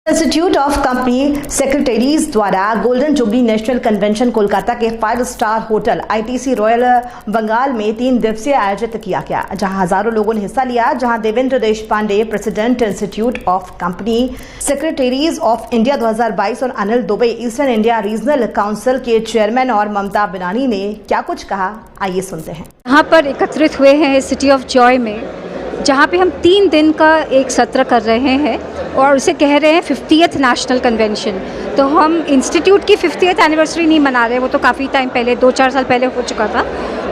Institute of company secretaries द्वारा golden jubilee national convention Kolkata के 5 star hotel ITC royal Bengal में 3 दिवसीय आयोजित किया गया, जहां हजारों लोगों ने हिस्सा लिया। जहां Devendra Deshpande, president institute of company secretaries of India 2022 और Anil Dubey, eastern India regional council के चेयरमैन और ममता बिनानी ने क्या कुछ कहा, आइए सुनते हैं। यहाँ पर एकत्रित हुए हैं सिटी ऑफ जॉय में, जहाँ पे हम 3 दिन का एक सत्र कर रहे हैं और उसे कह रहे हैं 50th नेशनल कन्वेंशन। तो हम इंस्टीट्यूट की 50th एनिवर्सरी नहीं मना रहे, वो तो काफ़ी टाइम पहले 2-4 साल पहले हो चुका था,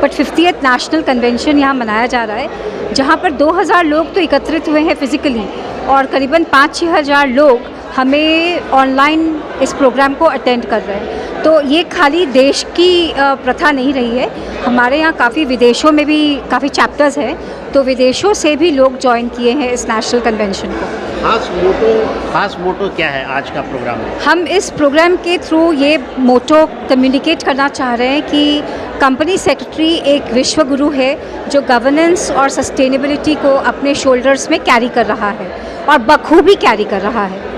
बट 50th नेशनल कन्वेंशन यहाँ मनाया जा रहा है, जहाँ पर 2000 लोग तो एकत्रित हुए हैं फिज़िकली और करीबन 5-6 हज़ार लोग हमें ऑनलाइन इस प्रोग्राम को अटेंड कर रहे हैं। तो ये खाली देश की प्रथा नहीं रही है, हमारे यहाँ काफ़ी विदेशों में भी काफ़ी चैप्टर्स हैं, तो विदेशों से भी लोग ज्वाइन किए हैं इस नेशनल कन्वेंशन को। खास मोटो क्या है आज का प्रोग्राम में? हम इस प्रोग्राम के थ्रू ये मोटो कम्युनिकेट करना चाह रहे हैं कि कंपनी सेक्रेटरी एक विश्व गुरु है जो गवर्नेंस और सस्टेनेबिलिटी को अपने शोल्डर्स में कैरी कर रहा है और बखूबी कैरी कर रहा है।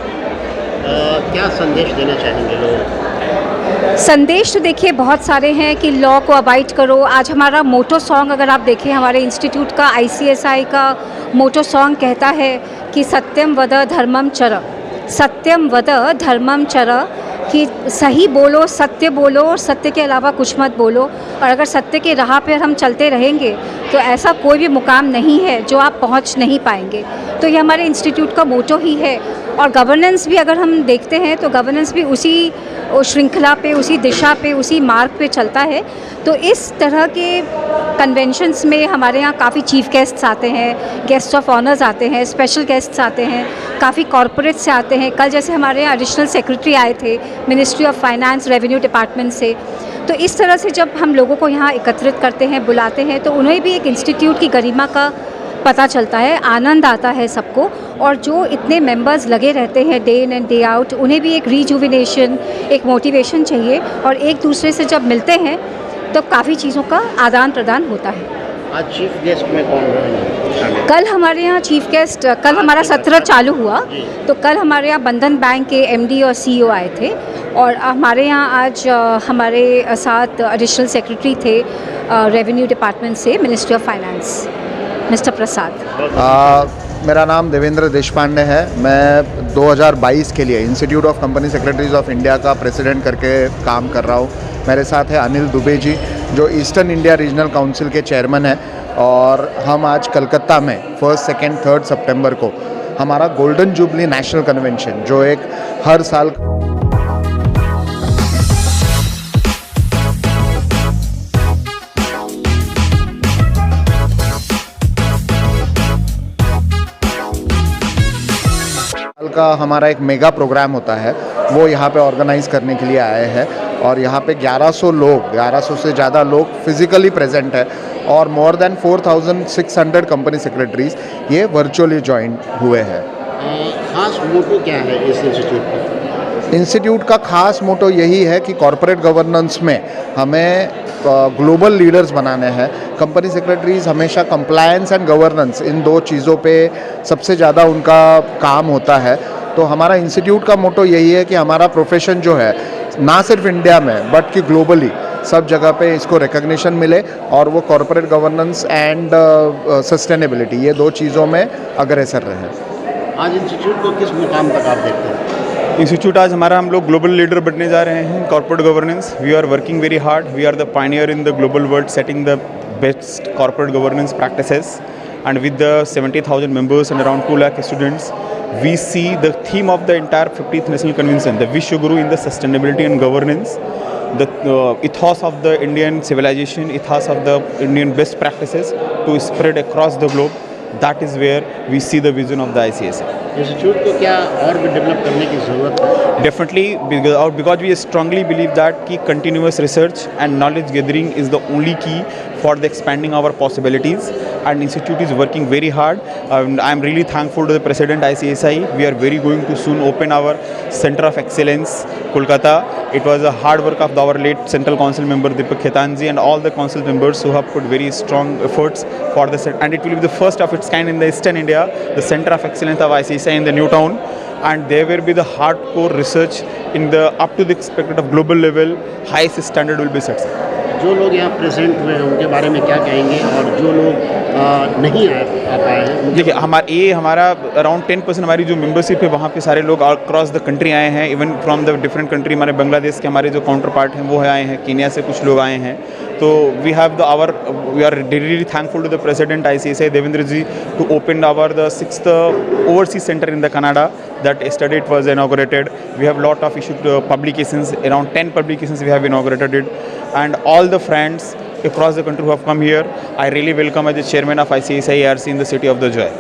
क्या संदेश देना चाहेंगे लोग? संदेश तो देखिए बहुत सारे हैं कि लॉ को अबाइड करो। आज हमारा मोटो सॉन्ग अगर आप देखें, हमारे इंस्टीट्यूट का ICSI का मोटो सॉन्ग कहता है कि सत्यम वद धर्मम चर, सत्यम वद धर्मम चर, कि सही बोलो, सत्य बोलो और सत्य के अलावा कुछ मत बोलो। और अगर सत्य के राह पर हम चलते रहेंगे तो ऐसा कोई भी मुकाम नहीं है जो आप पहुंच नहीं पाएंगे। तो ये हमारे इंस्टीट्यूट का मोटो ही है। और गवर्नेंस भी अगर हम देखते हैं तो गवर्नेंस भी उसी श्रृंखला पे, उसी दिशा पे, उसी मार्ग पे चलता है। तो इस तरह के कन्वेंशंस में हमारे यहाँ काफ़ी चीफ गेस्ट्स आते हैं, गेस्ट ऑफ ऑनर्स आते हैं, स्पेशल गेस्ट्स आते हैं, काफ़ी कॉरपोरेट से आते हैं। कल जैसे हमारे यहाँ एडिशनल सेक्रेटरी आए थे ministry of finance, revenue department से। तो इस तरह से जब हम लोगों को यहाँ एकत्रित करते हैं, बुलाते हैं, तो उन्हें भी एक इंस्टीट्यूट की गरिमा का पता चलता है, आनंद आता है सबको। और जो इतने मेंबर्स लगे रहते हैं day in and day out, उन्हें भी एक रिजुविनेशन, एक मोटिवेशन चाहिए और एक दूसरे से जब मिलते हैं तो काफ़ी चीज़ों का आदान प्रदान होता है। आज चीफ गेस्ट में कौन रहे? कल हमारे यहाँ चीफ गेस्ट, कल हमारा सत्र चालू हुआ तो कल हमारे यहाँ बंधन बैंक के MD और CEO आए थे और हमारे यहाँ आज हमारे साथ एडिशनल सेक्रेटरी थे रेवेन्यू डिपार्टमेंट से, मिनिस्ट्री ऑफ फाइनेंस, मिस्टर प्रसाद। मेरा नाम देवेंद्र देशपांडे है। मैं 2022 के लिए institute of company secretaries of India का प्रेसिडेंट करके काम कर रहा हूँ। मेरे साथ है अनिल दुबे जी जो ईस्टर्न इंडिया रीजनल काउंसिल के चेयरमैन हैं। और हम आज कलकत्ता में 1, 2, 3 सितंबर को हमारा गोल्डन जुबली नेशनल कन्वेंशन, जो एक हर साल का हमारा एक मेगा प्रोग्राम होता है, वो यहाँ पे ऑर्गेनाइज करने के लिए आए हैं। और यहाँ पे 1100 से ज़्यादा लोग फिजिकली प्रेजेंट है और मोर देन 4600 कंपनी सेक्रेटरीज ये वर्चुअली ज्वाइन हुए हैं। खास मोटो क्या है इस इंस्टीट्यूट का? इंस्टीट्यूट का खास मोटो यही है कि कॉरपोरेट गवर्नेंस में हमें ग्लोबल लीडर्स बनाने हैं। कंपनी सेक्रेटरीज हमेशा कंप्लायंस एंड गवर्नेंस, इन 2 चीज़ों पे सबसे ज़्यादा उनका काम होता है। तो हमारा इंस्टीट्यूट का मोटो यही है कि हमारा प्रोफेशन जो है ना सिर्फ इंडिया में बट कि ग्लोबली सब जगह पे इसको रिकग्निशन मिले और वो कॉरपोरेट गवर्नेंस एंड सस्टेनेबिलिटी, ये 2 चीज़ों में अग्रसर रहे। आज इंस्टीट्यूट को किस मुकाम तक आप देखते हैं? इंस्टीट्यूट आज हमारा, हम लोग ग्लोबल लीडर बनने जा रहे हैं corporate governance. We are working very hard, we are the pioneer in the global world setting the best corporate governance practices and with the 70,000 members and around 2 lakh students, we see the theme of the entire 50th National Convention, the Vishwa Guru in the sustainability and governance, the ethos of the Indian civilization, ethos of the Indian best practices to spread across the globe. That is where we see the vision of the ICSI. Institute को क्या और भी develop करने की ज़रूरत है? Definitely, because we strongly believe that कि continuous research and knowledge gathering is the only key for the expanding our possibilities. And institute is working very hard. I am really thankful to the President ICSI. We are very going to soon open our Center of Excellence, Kolkata. It was a hard work of our late Central Council member Deepak Khetanji and all the council members who have put very strong efforts for this. And it will be the first of its kind in the Eastern India, the Center of Excellence of ICSI in the new town. and there will be the hardcore research in the up to the expected of global level, highest standard will be set. जो लोग यहाँ present हुए हैं उनके बारे में क्या कहेंगे, और जो लोग नहीं आ पाए हैं उनके देखिए हमारा अराउंड 10% हमारी जो मेंबरशिप है वहाँ पे सारे लोग अक्रॉस द कंट्री आए हैं, even from the different country. हमारे बांग्लादेश के हमारे जो काउंटर पार्ट हैं वो आए हैं, कीनिया से कुछ लोग आए हैं। तो we are really thankful to the president ICSI Devendra ji to open the 6th overseas centre in the Canada that yesterday it was inaugurated. We have lot of issued publications, around 10 publications we have inaugurated it, and all the friends across the country who have come here, I really welcome as the chairman of ICSI ARC in the city of the Joy.